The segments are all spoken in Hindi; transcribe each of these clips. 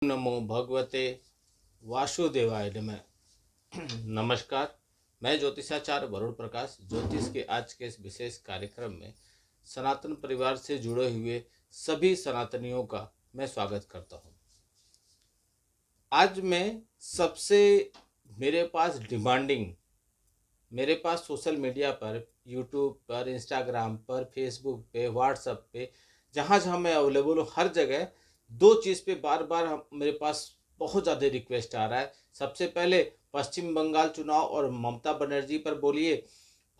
नमो भगवते वासुदेवाय नमः। नमस्कार। मैं ज्योतिषाचार्य वरुण प्रकाश ज्योतिष के आज के इस विशेष कार्यक्रम में सनातन परिवार से जुड़े हुए सभी सनातनियों का मैं स्वागत करता हूं। आज मैं सबसे मेरे पास सोशल मीडिया पर, यूट्यूब पर, इंस्टाग्राम पर, फेसबुक पे, व्हाट्सएप पे, जहाँ जहाँ मैं अवेलेबल हूँ हर जगह दो चीज़ पे बार बार मेरे पास बहुत ज़्यादा रिक्वेस्ट आ रहा है। सबसे पहले पश्चिम बंगाल चुनाव और ममता बनर्जी पर बोलिए,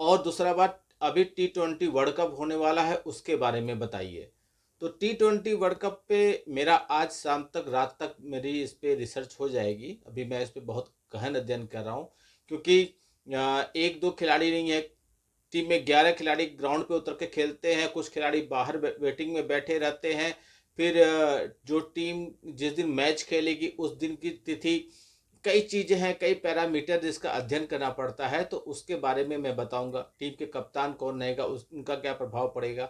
और दूसरा बात अभी T20 वर्ल्ड कप होने वाला है उसके बारे में बताइए। तो T20 वर्ल्ड कप पे मेरा आज शाम तक, रात तक मेरी इस पे रिसर्च हो जाएगी। अभी मैं इस पे बहुत गहन अध्ययन कर रहा हूँ, क्योंकि एक दो खिलाड़ी नहीं है, टीम में 11 खिलाड़ी ग्राउंड पे उतर के खेलते हैं, कुछ खिलाड़ी बाहर वेटिंग में बैठे रहते हैं। फिर जो टीम जिस दिन मैच खेलेगी उस दिन की तिथि, कई चीज़ें हैं, कई पैरामीटर जिसका अध्ययन करना पड़ता है, तो उसके बारे में मैं बताऊंगा। टीम के कप्तान कौन रहेगा, उनका क्या प्रभाव पड़ेगा,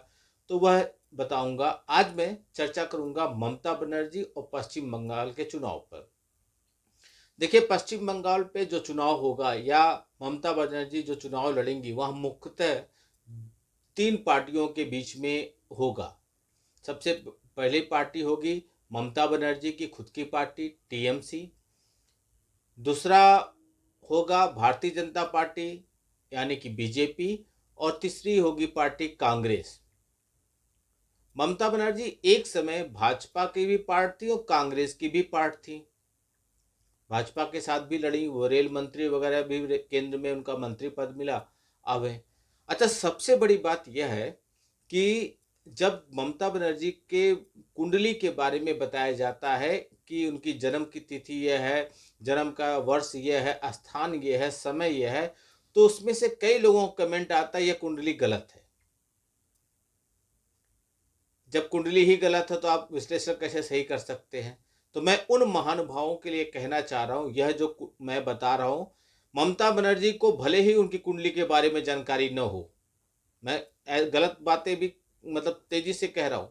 तो वह बताऊंगा। आज मैं चर्चा करूंगा ममता बनर्जी और पश्चिम बंगाल के चुनाव पर। देखिए, पश्चिम बंगाल पे जो चुनाव होगा या ममता बनर्जी जो चुनाव लड़ेंगी, वह मुख्यतः तीन पार्टियों के बीच में होगा। सबसे पहली पार्टी होगी ममता बनर्जी की खुद की पार्टी टीएमसी। दूसरा होगा भारतीय जनता पार्टी यानी कि बीजेपी। और तीसरी होगी पार्टी कांग्रेस। ममता बनर्जी एक समय भाजपा की भी पार्ट थी और कांग्रेस की भी पार्ट थी। भाजपा के साथ भी लड़ी, वो रेल मंत्री वगैरह भी, केंद्र में उनका मंत्री पद मिला। अब है अच्छा, सबसे बड़ी बात यह है कि जब ममता बनर्जी के कुंडली के बारे में बताया जाता है कि उनकी जन्म की तिथि यह है, जन्म का वर्ष यह है, स्थान यह है, समय यह है, तो उसमें से कई लोगों का कमेंट आता है यह कुंडली गलत है। जब कुंडली ही गलत है तो आप विश्लेषण कैसे सही कर सकते हैं? तो मैं उन महानुभावों के लिए कहना चाह रहा हूं, यह जो मैं बता रहा हूं, ममता बनर्जी को भले ही उनकी कुंडली के बारे में जानकारी न हो, मैं गलत बातें भी मतलब तेजी से कह रहा हूं,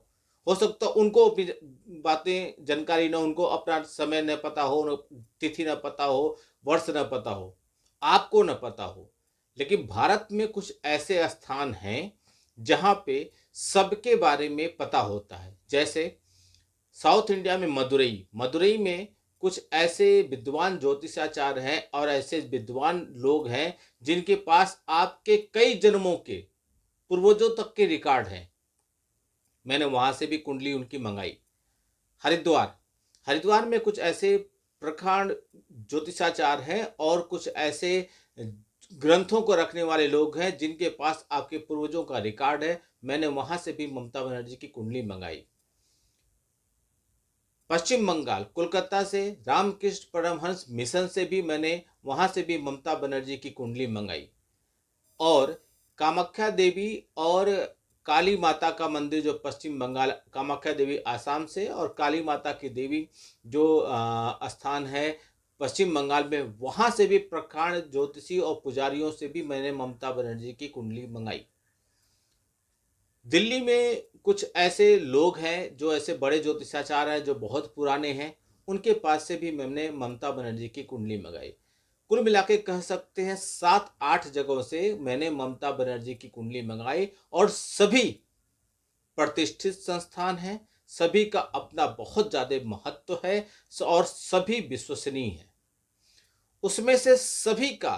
हो सकता उनको भी बातें जानकारी न, उनको अपना समय न पता हो, तिथि न पता हो, वर्ष न पता हो, आपको न पता हो, लेकिन भारत में कुछ ऐसे स्थान हैं जहां पे सबके बारे में पता होता है। जैसे साउथ इंडिया में मदुरई में कुछ ऐसे विद्वान ज्योतिषाचार्य हैं और ऐसे विद्वान लोग हैं जिनके पास आपके कई जन्मों के, पूर्वजों तक के रिकॉर्ड हैं। मैंने वहां से भी कुंडली उनकी मंगाई। हरिद्वार हरिद्वार में कुछ ऐसे प्रखंड ज्योतिषाचार्य हैं और कुछ ऐसे ग्रंथों को रखने वाले लोग हैं जिनके पास आपके पूर्वजों का रिकॉर्ड है। मैंने वहां से भी ममता बनर्जी की कुंडली मंगाई। पश्चिम बंगाल कोलकाता से रामकृष्ण परमहंस मिशन से भी मैंने वहां से भी ममता बनर्जी की कुंडली मंगाई। और कामाख्या देवी और काली माता का मंदिर जो पश्चिम बंगाल, कामाख्या देवी आसाम से और काली माता की देवी जो स्थान है पश्चिम बंगाल में, वहां से भी प्रखंड ज्योतिषी और पुजारियों से भी मैंने ममता बनर्जी की कुंडली मंगाई। दिल्ली में कुछ ऐसे लोग हैं जो ऐसे बड़े ज्योतिषाचार्य हैं जो बहुत पुराने हैं, उनके पास से भी मैंने ममता बनर्जी की कुंडली मंगाई। कुल मिला के कह सकते हैं 7-8 जगहों से मैंने ममता बनर्जी की कुंडली मंगाई, और सभी प्रतिष्ठित संस्थान हैं, सभी का अपना बहुत ज्यादा महत्व है और सभी विश्वसनीय हैं। उसमें से सभी का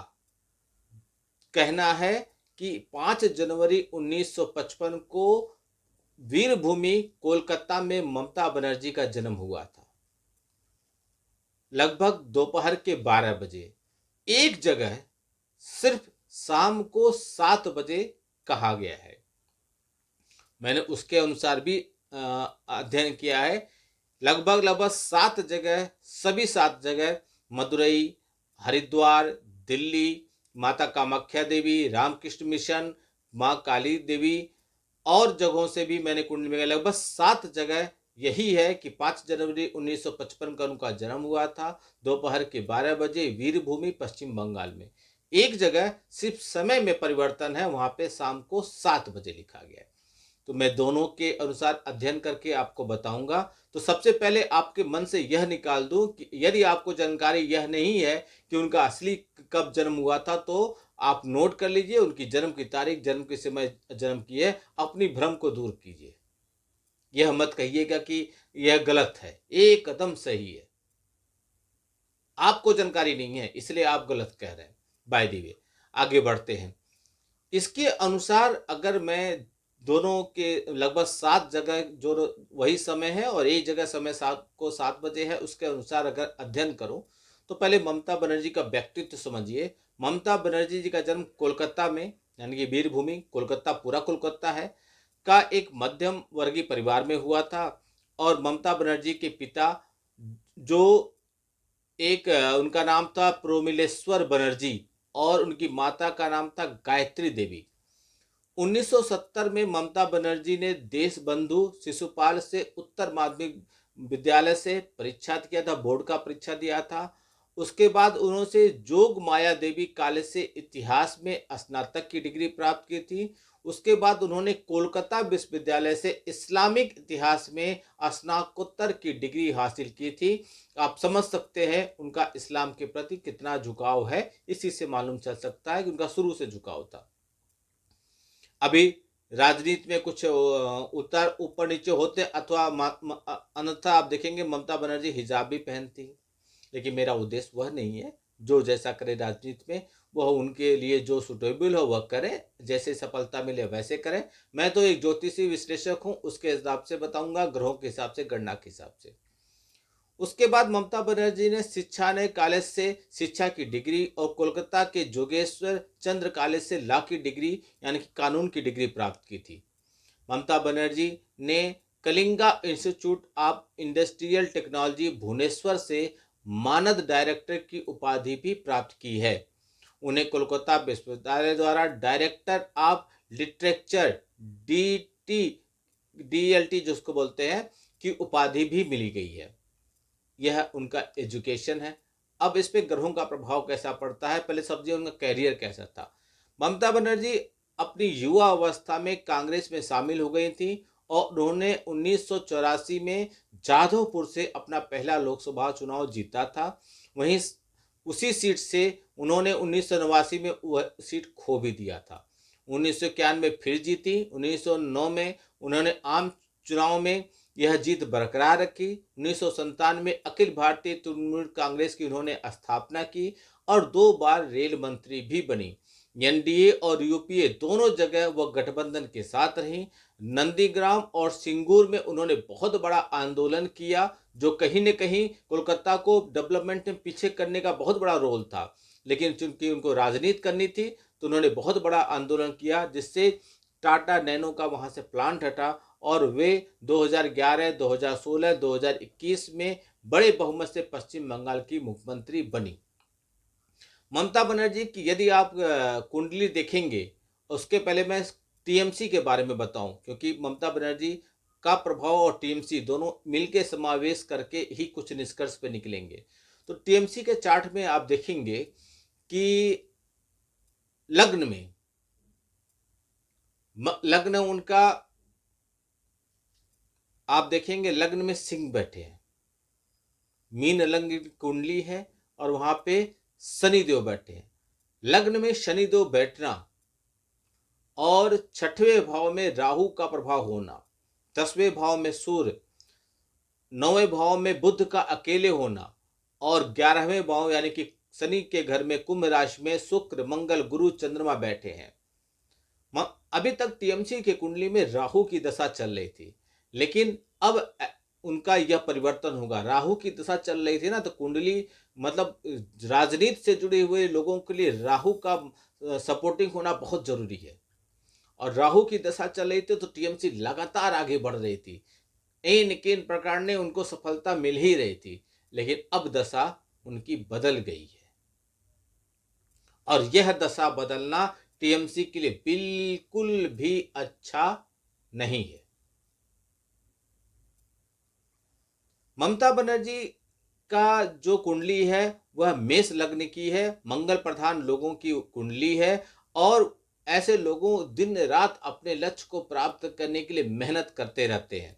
कहना है कि 5 जनवरी 1955 को वीरभूमि कोलकाता में ममता बनर्जी का जन्म हुआ था, लगभग दोपहर के 12 बजे। एक जगह सिर्फ शाम को 7 बजे कहा गया है। मैंने उसके अनुसार भी अध्ययन किया है। लगभग 7 जगह, सभी 7 जगह, मदुरई, हरिद्वार, दिल्ली, माता कामाख्या देवी, रामकृष्ण मिशन, माँ काली देवी और जगहों से भी मैंने कुंडली में, लगभग 7 जगह यही है कि 5 जनवरी 1955 का उनका जन्म हुआ था, दोपहर के 12 बजे, वीरभूमि पश्चिम बंगाल में। एक जगह सिर्फ समय में परिवर्तन है, वहां पे शाम को 7 बजे लिखा गया है। तो मैं दोनों के अनुसार अध्ययन करके आपको बताऊंगा। तो सबसे पहले आपके मन से यह निकाल दूं कि यदि आपको जानकारी यह नहीं है कि उनका असली कब जन्म हुआ था, तो आप नोट कर लीजिए उनकी जन्म की तारीख, जन्म के समय जन्म की है, अपनी भ्रम को दूर कीजिए। यह मत कहिएगा कि यह गलत है, एकदम सही है। आपको जानकारी नहीं है इसलिए आप गलत कह रहे हैं। बाय द वे, आगे बढ़ते हैं। इसके अनुसार अगर मैं दोनों के लगभग 7 जगह जो वही समय है और एक जगह समय 7 बजे है, उसके अनुसार अगर अध्ययन करूं, तो पहले ममता बनर्जी का व्यक्तित्व समझिए। ममता बनर्जी जी का जन्म कोलकाता में, यानी कि वीरभूमि, कोलकाता पूरा कोलकाता है, का एक मध्यम वर्गीय परिवार में हुआ था। और ममता बनर्जी के पिता जो एक उनका नाम था प्रोमिलेश्वर बनर्जी और उनकी माता का नाम था गायत्री देवी। 1970 में ममता बनर्जी ने देश बंधु शिशुपाल से उत्तर माध्यमिक विद्यालय से परीक्षा किया था, बोर्ड का परीक्षा दिया था। उसके बाद उन्होंने जोग माया देवी कॉलेज से इतिहास में स्नातक की डिग्री प्राप्त की थी। उसके बाद उन्होंने कोलकाता विश्वविद्यालय से इस्लामिक इतिहास में स्नातकोत्तर की डिग्री हासिल की थी। आप समझ सकते हैं उनका इस्लाम के प्रति कितना झुकाव है। इसी से मालूम चल सकता है कि उनका शुरू से झुकाव था। अभी राजनीति में कुछ उतार ऊपर नीचे होते अथवा अन्यथा आप देखेंगे ममता बनर्जी हिजाब भी पहनती है, लेकिन मेरा उद्देश्य वह नहीं है। जो जैसा करे राजनीति में, वह उनके लिए जो सुटेबल हो वह करें, जैसे सफलता मिले वैसे करें। मैं तो एक ज्योतिषी विश्लेषक हूं, उसके हिसाब से बताऊंगा, ग्रहों के हिसाब से, गणना के हिसाब से। उसके बाद ममता बनर्जी ने शिक्षा ने कॉलेज से शिक्षा की डिग्री और कोलकाता के जोगेश्वर चंद्र कॉलेज से लॉ की डिग्री यानी कि कानून की डिग्री प्राप्त की थी। ममता बनर्जी ने Kalinga institute of industrial technology Bhubaneswar से मानद डायरेक्टर की उपाधि भी प्राप्त की है। उन्हें कोलकाता विश्वविद्यालय द्वारा डायरेक्टर ऑफ लिटरेचर DLT जिसको बोलते हैं की उपाधि भी मिली गई है। यह उनका एजुकेशन है। अब इस पे ग्रहों का प्रभाव कैसा पड़ता है, पहले समझिए उनका कैरियर कैसा था। ममता बनर्जी अपनी युवा अवस्था में कांग्रेस में शामिल हो गई थी और उन्होंने 1984 में जाधवपुर से अपना पहला लोकसभा चुनाव जीता था। वहीं उसी सीट से उन्होंने 1989 में वह सीट खो भी दिया था। 1991 में फिर जीती। 1909 में उन्होंने आम चुनाव में यह जीत बरकरार रखी। 1997 में अखिल भारतीय तृणमूल कांग्रेस की उन्होंने स्थापना की और 2 बार रेल मंत्री भी बनी। एनडीए और यूपीए दोनों जगह वह गठबंधन के साथ रही। नंदीग्राम और सिंगूर में उन्होंने बहुत बड़ा आंदोलन किया, जो कहीं न कहीं कोलकाता को डेवलपमेंट में पीछे करने का बहुत बड़ा रोल था। लेकिन चूंकि उनको राजनीति करनी थी तो उन्होंने बहुत बड़ा आंदोलन किया, जिससे टाटा नैनो का वहां से प्लांट हटा और वे 2011, 2016, 2021 में बड़े बहुमत से पश्चिम बंगाल की मुख्यमंत्री बनी। ममता बनर्जी की यदि आप कुंडली देखेंगे, उसके पहले मैं टीएमसी के बारे में बताऊं, क्योंकि ममता बनर्जी का प्रभाव और टीएमसी दोनों मिलकर समावेश करके ही कुछ निष्कर्ष पे निकलेंगे। तो टीएमसी के चार्ट में आप देखेंगे कि लग्न उनका आप देखेंगे लग्न में सिंह बैठे हैं, मीन लग्न की कुंडली है और वहां पे शनिदेव बैठे हैं। लग्न में शनिदेव बैठना और 6वें भाव में राहु का प्रभाव होना, 10वें भाव में सूर्य, 9वें भाव में बुध का अकेले होना और 11वें भाव यानी कि शनि के घर में कुंभ राशि में शुक्र, मंगल, गुरु, चंद्रमा बैठे हैं। अभी तक टीएमसी के कुंडली में राहु की दशा चल रही थी, लेकिन अब उनका यह परिवर्तन होगा। राहु की दशा चल रही थी ना, तो कुंडली मतलब राजनीति से जुड़े हुए लोगों के लिए राहु का सपोर्टिंग होना बहुत जरूरी है। और राहु की दशा चल रही थी तो टीएमसी लगातार आगे बढ़ रही थी, इन प्रकार ने उनको सफलता मिल ही रही थी। लेकिन अब दशा उनकी बदल गई है और यह दशा बदलना टीएमसी के लिए बिल्कुल भी अच्छा नहीं है। ममता बनर्जी का जो कुंडली है वह मेष लग्न की है, मंगल प्रधान लोगों की कुंडली है और ऐसे लोगों दिन रात अपने लक्ष्य को प्राप्त करने के लिए मेहनत करते रहते हैं।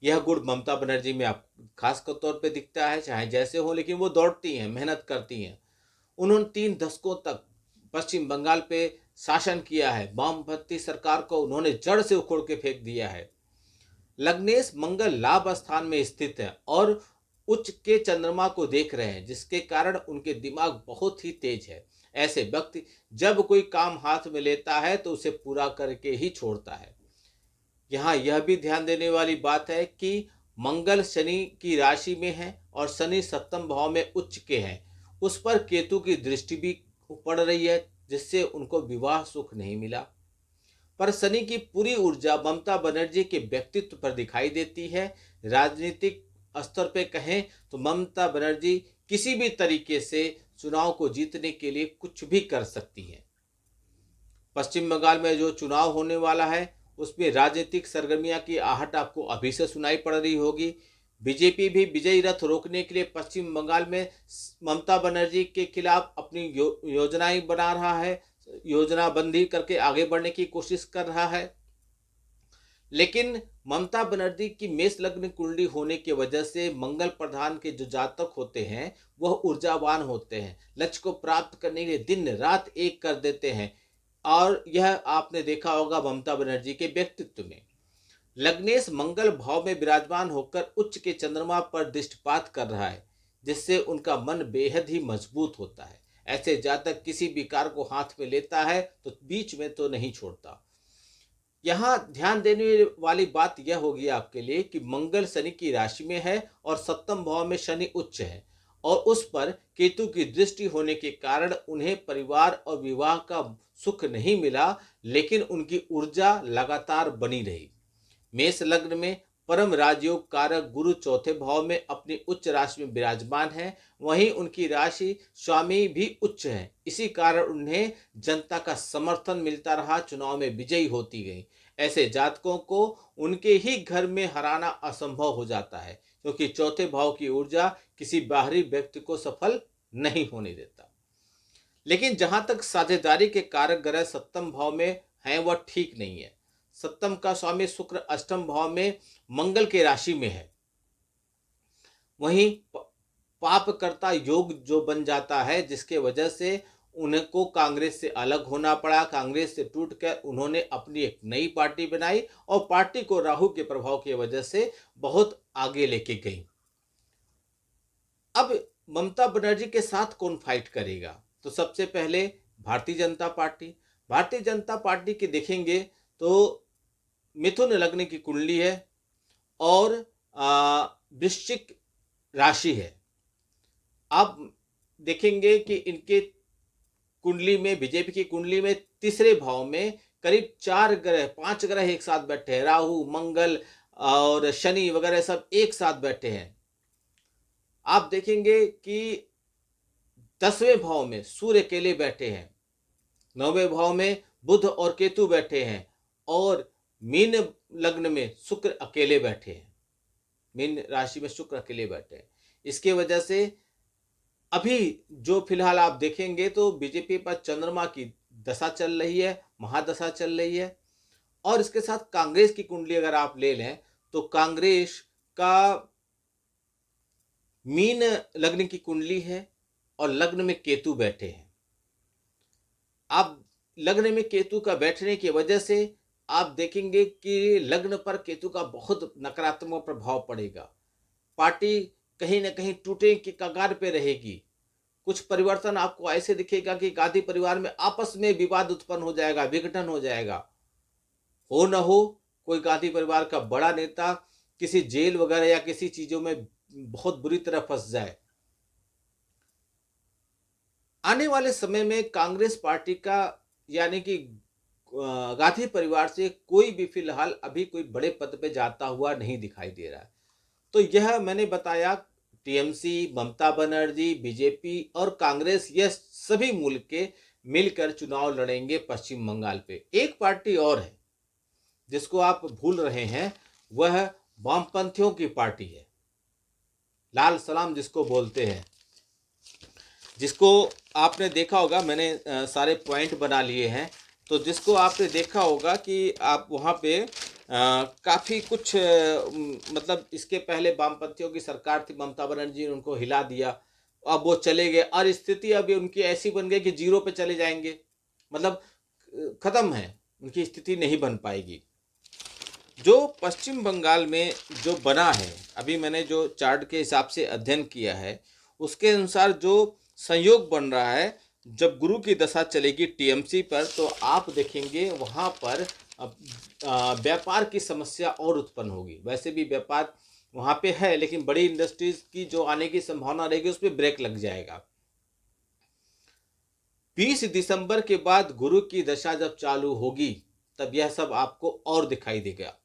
यह गुण ममता बनर्जी में आप खास तौर पे दिखता है, चाहे जैसे हो, लेकिन वो दौड़ती हैं, मेहनत करती हैं। उन्होंने 3 दशकों तक पश्चिम बंगाल पे शासन किया है। वामपंथी सरकार को उन्होंने जड़ से उखोड़ के फेंक दिया है। लग्नेश मंगल लाभ स्थान में स्थित है और उच्च के चंद्रमा को देख रहे हैं, जिसके कारण उनके दिमाग बहुत ही तेज है। ऐसे व्यक्ति जब कोई काम हाथ में लेता है तो उसे पूरा करके ही छोड़ता है। यहाँ यह भी ध्यान देने वाली बात है कि मंगल शनि की राशि में है और शनि सप्तम भाव में उच्च के हैं। उस पर केतु की दृष्टि भी पड़ रही है, जिससे उनको विवाह सुख नहीं मिला। पर शनि की पूरी ऊर्जा ममता बनर्जी के व्यक्तित्व पर दिखाई देती है। राजनीतिक स्तर पे कहें तो ममता बनर्जी किसी भी तरीके से चुनाव को जीतने के लिए कुछ भी कर सकती है। पश्चिम बंगाल में जो चुनाव होने वाला है उसमें राजनीतिक सरगर्मियां की आहट आपको अभी से सुनाई पड़ रही होगी। बीजेपी भी विजयी रथ रोकने के लिए पश्चिम बंगाल में ममता बनर्जी के खिलाफ अपनी योजनाएं बना रहा है, योजनाबंदी करके आगे बढ़ने की कोशिश कर रहा है। लेकिन ममता बनर्जी की मेष लग्न कुंडली होने की वजह से मंगल प्रधान के जो जातक होते हैं वह ऊर्जावान होते हैं, लक्ष्य को प्राप्त करने के लिए दिन रात एक कर देते हैं। और यह आपने देखा होगा ममता बनर्जी के व्यक्तित्व में। लग्नेश मंगल भाव में विराजमान होकर उच्च के चंद्रमा पर दृष्टिपात कर रहा है, जिससे उनका मन बेहद ही मजबूत होता है। ऐसे जातक किसी भी कार्य को हाथ में लेता है तो बीच में तो नहीं छोड़ता। यहाँ ध्यान देने वाली बात यह होगी आपके लिए कि मंगल शनि की राशि में है और सप्तम भाव में शनि उच्च है और उस पर केतु की दृष्टि होने के कारण उन्हें परिवार और विवाह का सुख नहीं मिला, लेकिन उनकी ऊर्जा लगातार बनी रही। मेष लग्न में परम राजयोग कारक गुरु चौथे भाव में अपनी उच्च राशि में विराजमान है। वहीं उनकी राशि स्वामी भी उच्च है। इसी कारण उन्हें जनता का समर्थन मिलता रहा, चुनाव में विजयी होती गई। ऐसे जातकों को उनके ही घर में हराना असंभव हो जाता है, क्योंकि चौथे भाव की ऊर्जा किसी बाहरी व्यक्ति को सफल नहीं होने देता। लेकिन जहां तक साझेदारी के कारक ग्रह सप्तम भाव में हैं वह ठीक नहीं है। सप्तम का स्वामी शुक्र अष्टम भाव में मंगल के राशि में है। वहीं पापकर्ता योग जो बन जाता है, जिसके वजह से उनको कांग्रेस से अलग होना पड़ा। कांग्रेस से टूटकर उन्होंने अपनी एक नई पार्टी बनाई और पार्टी को राहु के प्रभाव की वजह से बहुत आगे लेके गई। अब ममता बनर्जी के साथ कौन फाइट करेगा? तो सबसे पहले भारतीय जनता पार्टी। भारतीय जनता पार्टी के देखेंगे तो मिथुन लग्न की कुंडली है और वृश्चिक राशि है। आप देखेंगे कि इनके कुंडली में, बीजेपी की कुंडली में तीसरे भाव में करीब 5 ग्रह एक साथ बैठे हैं। राहु, मंगल और शनि वगैरह सब एक साथ बैठे हैं। आप देखेंगे कि 10वें भाव में सूर्य अकेले बैठे हैं, 9वें भाव में बुध और केतु बैठे हैं और मीन लग्न में शुक्र अकेले बैठे हैं। मीन राशि में शुक्र अकेले बैठे हैं। इसके वजह से अभी जो फिलहाल आप देखेंगे तो बीजेपी पर चंद्रमा की दशा चल रही है, महादशा चल रही है। और इसके साथ कांग्रेस की कुंडली अगर आप ले लें तो कांग्रेस का मीन लग्न की कुंडली है और लग्न में केतु बैठे हैं। अब लग्न में केतु का बैठने की वजह से आप देखेंगे कि लग्न पर केतु का बहुत नकारात्मक प्रभाव पड़ेगा। पार्टी कहीं ना कहीं टूटने की कगार पे रहेगी। कुछ परिवर्तन आपको ऐसे दिखेगा कि गांधी परिवार में आपस में विवाद उत्पन्न हो जाएगा, विघटन हो जाएगा। हो न हो कोई गांधी परिवार का बड़ा नेता किसी जेल वगैरह या किसी चीजों में बहुत बुरी तरह फंस जाए। आने वाले समय में कांग्रेस पार्टी का यानी कि गांधी परिवार से कोई भी फिलहाल अभी कोई बड़े पद पे जाता हुआ नहीं दिखाई दे रहा है। तो यह मैंने बताया, टीएमसी, ममता बनर्जी, बीजेपी और कांग्रेस, यह सभी मुल्क के मिलकर चुनाव लड़ेंगे पश्चिम बंगाल पे। एक पार्टी और है जिसको आप भूल रहे हैं, वह वामपंथियों की पार्टी है, लाल सलाम जिसको बोलते हैं, जिसको आपने देखा होगा। मैंने सारे पॉइंट बना लिए हैं। तो जिसको आपने देखा होगा कि आप वहाँ पे काफ़ी कुछ मतलब इसके पहले वामपंथियों की सरकार थी, ममता बनर्जी ने उनको हिला दिया, अब वो चले गए और स्थिति अभी उनकी ऐसी बन गई कि जीरो पे चले जाएंगे, मतलब खत्म है, उनकी स्थिति नहीं बन पाएगी। जो पश्चिम बंगाल में जो बना है, अभी मैंने जो चार्ट के हिसाब से अध्ययन किया है, उसके अनुसार जो संयोग बन रहा है, जब गुरु की दशा चलेगी टीएमसी पर, तो आप देखेंगे वहाँ पर व्यापार की समस्या और उत्पन्न होगी। वैसे भी व्यापार वहाँ पे है, लेकिन बड़ी इंडस्ट्रीज की जो आने की संभावना रहेगी उस पर ब्रेक लग जाएगा। 20 दिसंबर के बाद गुरु की दशा जब चालू होगी, तब यह सब आपको और दिखाई देगा।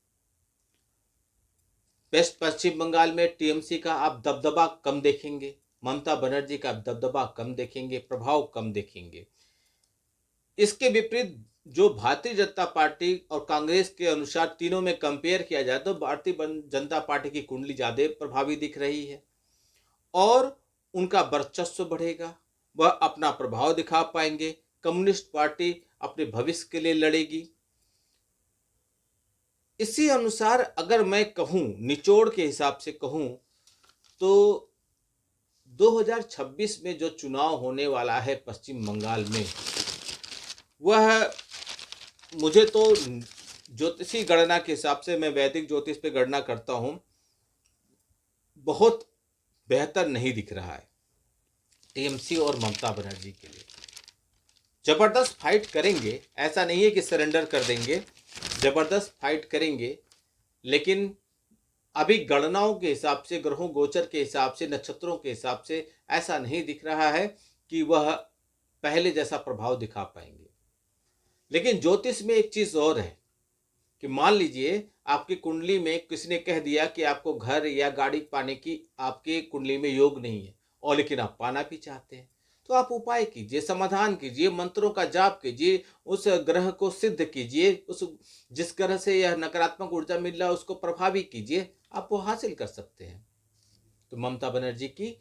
वेस्ट पश्चिम बंगाल में टीएमसी का आप दबदबा कम देखेंगे, ममता बनर्जी का दबदबा कम देखेंगे, प्रभाव कम देखेंगे। इसके विपरीत जो भारतीय जनता पार्टी और कांग्रेस के अनुसार तीनों में कंपेयर किया जाए तो भारतीय जनता पार्टी की कुंडली ज्यादा प्रभावी दिख रही है और उनका वर्चस्व बढ़ेगा, वह अपना प्रभाव दिखा पाएंगे। कम्युनिस्ट पार्टी अपने भविष्य के लिए लड़ेगी। इसी अनुसार अगर मैं कहूं, निचोड़ के हिसाब से कहूं, तो 2026 में जो चुनाव होने वाला है पश्चिम बंगाल में, वह मुझे तो ज्योतिषी गणना के हिसाब से, मैं वैदिक ज्योतिष पे गणना करता हूं, बहुत बेहतर नहीं दिख रहा है टीएमसी और ममता बनर्जी के लिए। जबरदस्त फाइट करेंगे, ऐसा नहीं है कि सरेंडर कर देंगे, जबरदस्त फाइट करेंगे, लेकिन अभी गणनाओं के हिसाब से, ग्रहों गोचर के हिसाब से, नक्षत्रों के हिसाब से ऐसा नहीं दिख रहा है कि वह पहले जैसा प्रभाव दिखा पाएंगे। लेकिन ज्योतिष में एक चीज और है कि मान लीजिए आपकी कुंडली में किसी ने कह दिया कि आपको घर या गाड़ी पाने की आपकी कुंडली में योग नहीं है, और लेकिन आप पाना भी चाहते हैं, तो आप उपाय कीजिए, समाधान कीजिए, मंत्रों का जाप कीजिए, उस ग्रह को सिद्ध कीजिए, उस जिस ग्रह से यह नकारात्मक ऊर्जा मिल रहा है उसको प्रभावी कीजिए, आप वो हासिल कर सकते हैं। तो ममता बनर्जी की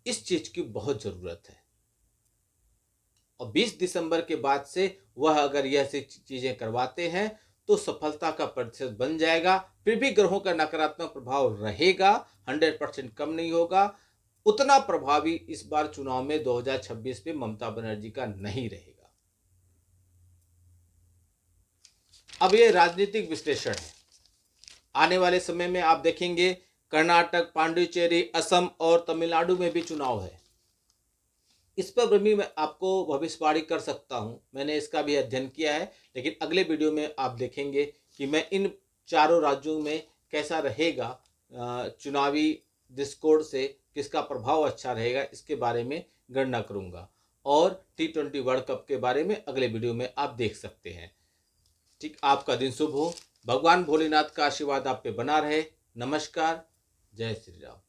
इस चीज की बहुत जरूरत है और 20 दिसंबर के बाद से वह अगर यह चीजें करवाते हैं तो सफलता का प्रतिशत बन जाएगा। फिर भी ग्रहों का नकारात्मक प्रभाव रहेगा, 100% कम नहीं होगा। उतना प्रभावी इस बार चुनाव में 2026 में ममता बनर्जी का नहीं रहेगा। अब ये राजनीतिक विश्लेषण है। आने वाले समय में आप देखेंगे कर्नाटक, पांडिचेरी, असम और तमिलनाडु में भी चुनाव है। इस पर भी मैं आपको भविष्यवाणी कर सकता हूं, मैंने इसका भी अध्ययन किया है, लेकिन अगले वीडियो में आप देखेंगे कि मैं इन चारों राज्यों में कैसा रहेगा चुनावी दृष्टिकोण से, किसका प्रभाव अच्छा रहेगा, इसके बारे में गणना करूंगा। और T20 वर्ल्ड कप के बारे में अगले वीडियो में आप देख सकते हैं। ठीक, आपका दिन शुभ हो। भगवान भोलेनाथ का आशीर्वाद आप पे बना रहे। नमस्कार, जय श्री राम।